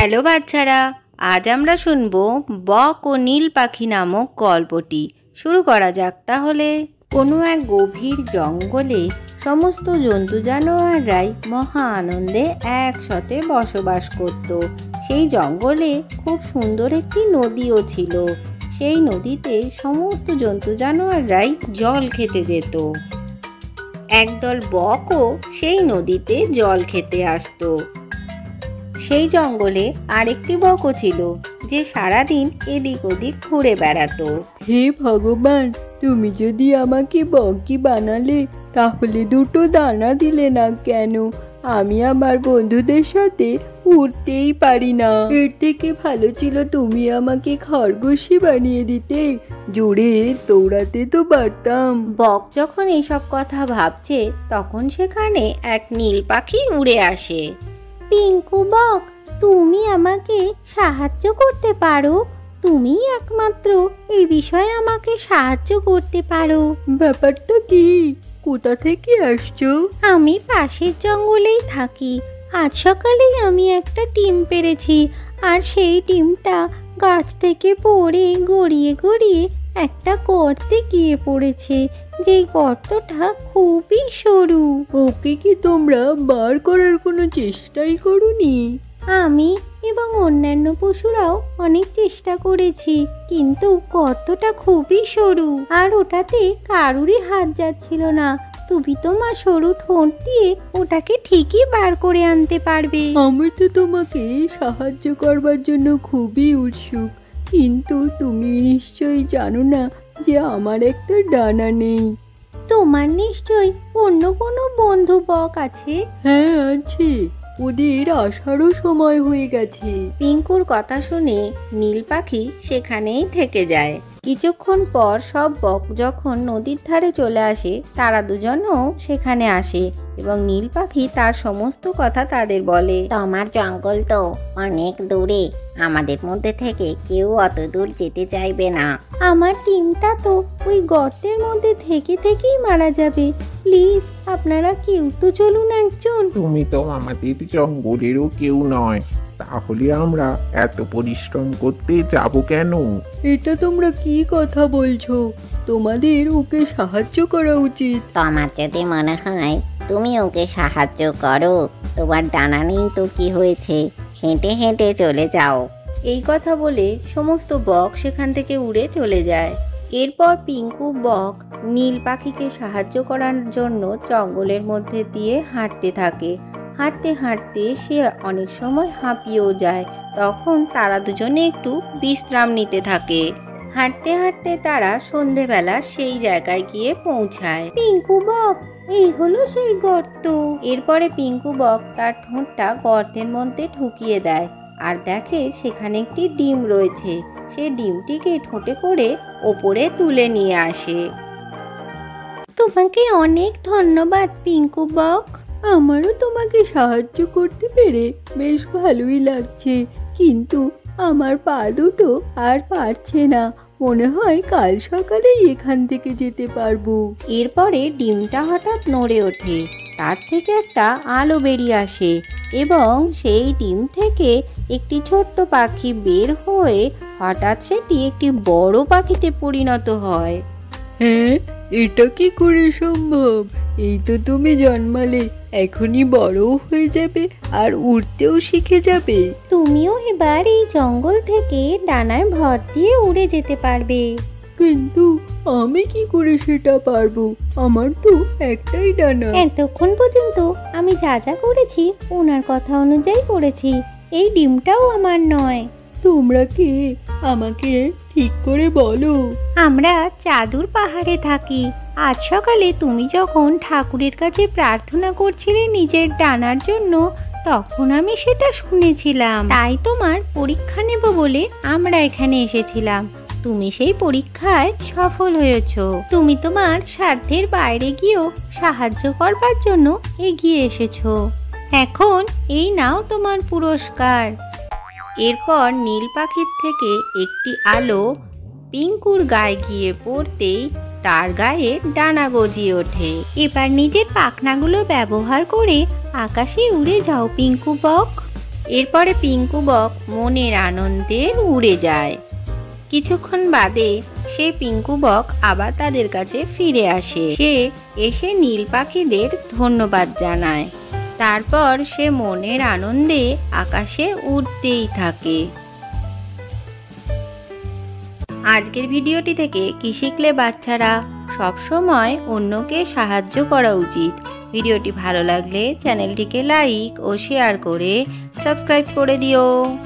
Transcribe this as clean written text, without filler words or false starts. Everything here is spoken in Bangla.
হ্যালো বাচ্চারা, আজ আমরা শুনবো বক ও নীল পাখি নামক গল্পটি। শুরু করা যাক তাহলে। কোনো এক গভীর জঙ্গলে সমস্ত জন্তু জানোয়াররাই মহা আনন্দে একসাথে বসবাস করত। সেই জঙ্গলে খুব সুন্দর একটি নদীও ছিল। সেই নদীতে সমস্ত জন্তু জানোয়াররাই জল খেতে যেত। একদল বকও সেই নদীতে জল খেতে আসতো। সেই জঙ্গলে আরেকটি বকও ছিল যে সারাদিন এদিক ওদিক ঘুরে বেড়াতো। হে ভগবান, তুমি যদি আমাকে বকই বানালে তাহলে দুটো দানা দিলে না কেন? আমি আমার বন্ধুদের সাথে উঠতেই পারি না। এর থেকে ভালো ছিল তুমি আমাকে খরগোশই বানিয়ে দিতে, জোরে দৌড়াতে তো পারতাম। বক যখন এইসব কথা ভাবছে তখন সেখানে এক নীল পাখি উড়ে আসে। পিঙ্কু বক, তুমি আমাকে সাহায্য করতে পারো? তুমি একমাত্র এই বিষয়ে আমাকে সাহায্য করতে পারো। ব্যাপারটা কি? কোথা থেকে আসছো? আমি পাশের জঙ্গলেই থাকি। আজ সকালেই আমি একটা ডিম পেড়েছি, আর সেই ডিমটা গাছ থেকে পড়ে গড়িয়ে গড়িয়ে একটা গর্তে গিয়ে পড়েছে, যেই গর্তটা খুবই সরু। ওকে কি তোমরা বার করার কোনো চেষ্টাই করোনি? আমি এবং অন্যান্য পশুরাও অনেক চেষ্টা করেছি, কিন্তু গর্তটা খুবই সরু আর ওটাতে কারুরই হাত যাচ্ছিল না। তুমি তোমার সরু ঠোঁট দিয়ে ওটাকে ঠিকই বার করে আনতে পারবে। আমি তো তোমাকে সাহায্য করবার জন্য খুবই উৎসুক, কিন্তু তুমি নিশ্চয়ই জানো না যে আমার একটা ডানা নেই। তোমার নিশ্চয়ই অন্য কোনো বন্ধু বক আছে। হ্যাঁ আছে, ওদের আসারও সময় হয়ে গেছে। পিঙ্কুর কথা শুনে নীল পাখি সেখানেই থেকে যায়। কিছুক্ষণ পর সব বক যখন নদীর ধারে চলে আসে, তারা দুজনও সেখানে আসে এবং নীল পাখি তার সমস্ত কথা তাদের বলে। তোমার জঙ্গল তো অনেক দূরে, আমাদের মধ্যে থেকে কেউ অত দূর যেতে চাইবে না। আমার টিমটা তো ওই গর্তের মধ্যে থেকে থেকেই মারা যাবে। প্লিজ আপনারা কেউ তো চলুন একজন। তুমি তো আমাদের জঙ্গলেরও কেউ নয়, তাহলে আমরা এত পরিশ্রম করতে যাব কেন? এটা তোমরা কি কথা বলছো? তোমাদের ওকে সাহায্য করা উচিত। তোমার যদি মনে হয় তুমি ওকে সাহায্য করো, তোমার ডানা নেই তো কি হয়েছে, হেঁটে হেঁটে চলে যাও। এই কথা বলে সমস্ত বক সেখান থেকে উড়ে চলে যায়। এরপর পিঙ্কু বক নীল পাখিকে সাহায্য করার জন্য জঙ্গলের মধ্যে দিয়ে হাঁটতে থাকে। হাঁটতে হাঁটতে সে অনেক সময় হাঁপিয়েও যায়। তখন তারা দুজনে একটু বিশ্রাম নিতে থাকে। হাঁটতে হাঁটতে তারা সন্ধেবেলা সেই জায়গায় গিয়ে পৌঁছায়। পিঙ্কু বক, এই হলো সেই গর্ত। এরপরে পিঙ্কু বক তার ঠোঁটটা গর্তের মধ্যে ঢুকিয়ে দেয় আর দেখে সেখানে একটি ডিম রয়েছে। সে ডিমটিকে ঠোঁটে করে ওপরে তুলে নিয়ে আসে। তোমাকে অনেক ধন্যবাদ পিঙ্কু বক। আমারও তোমাকে সাহায্য করতে পেরে বেশ ভালোই লাগছে, কিন্তু আমার পা দুটো আর পারছে না। মনে হয় কাল সকালেই এখান থেকে যেতে পারবো। এরপরে ডিমটা হঠাৎ নড়ে ওঠে, তার থেকে একটা আলো বেরিয়ে আসে এবং সেই ডিম থেকে একটি ছোট্ট পাখি বের হয়ে হঠাৎ সেটি একটি বড় পাখিতে পরিণত হয়। হ্যাঁ, এটা কি করে সম্ভব? এই তো তুমি জন্মালে, এখনই বড়ও হয়ে যাবে আর উড়তেও শিখে যাবে। তুমিও এবার এই জঙ্গল থেকে ডানায় ভর দিয়ে উড়ে যেতে পারবে। কিন্তু আমি কি করে সেটা পারবো? আমার তো একটাই ডানা। এতক্ষণ পর্যন্ত আমি যা যা করেছি ওনার কথা অনুযায়ী করেছি। এই ডিমটাও আমার নয়। তোমরা কি আমাকে ঠিক করে বলো? আমরা চাদুর পাহাড়ে থাকি। আজ সকালে তুমি যখন ঠাকুরের কাছে প্রার্থনা করছিলে নিজের ডানার জন্য, তখন আমি সেটা শুনেছিলাম। তাই তোমার পরীক্ষা নেব বলে আমরা এখানে এসেছিলাম। তুমি সেই পরীক্ষায় সফল হয়েছো। তুমি তোমার সাধ্যের বাইরে গিয়েও সাহায্য করবার জন্য এগিয়ে এসেছো। এখন এই নাও তোমার পুরস্কার। এরপর নীল পাখির থেকে একটি আলো পিঙ্কুর গায়ে গিয়ে পড়তেই তার গায়ে ডানা গজিয়ে ওঠে। এবার নিজের পাখনাগুলো ব্যবহার করে আকাশে উড়ে যাও পিঙ্কু বক। এরপরে পিঙ্কু বক মনের আনন্দে উড়ে যায়। কিছুক্ষণ বাদে সে পিঙ্কু বক আবার তাদের কাছে ফিরে আসে। সে এসে নীল পাখিদের ধন্যবাদ জানায়। তারপর সে মনের আনন্দে আকাশে উড়তেই থাকে। আজকের ভিডিওটি থেকে কি শিখলে বাচ্চারা? সবসময় অন্যকে সাহায্য করা উচিত। ভিডিওটি ভালো লাগলে চ্যানেলটিকে লাইক ও শেয়ার করে সাবস্ক্রাইব করে দিও।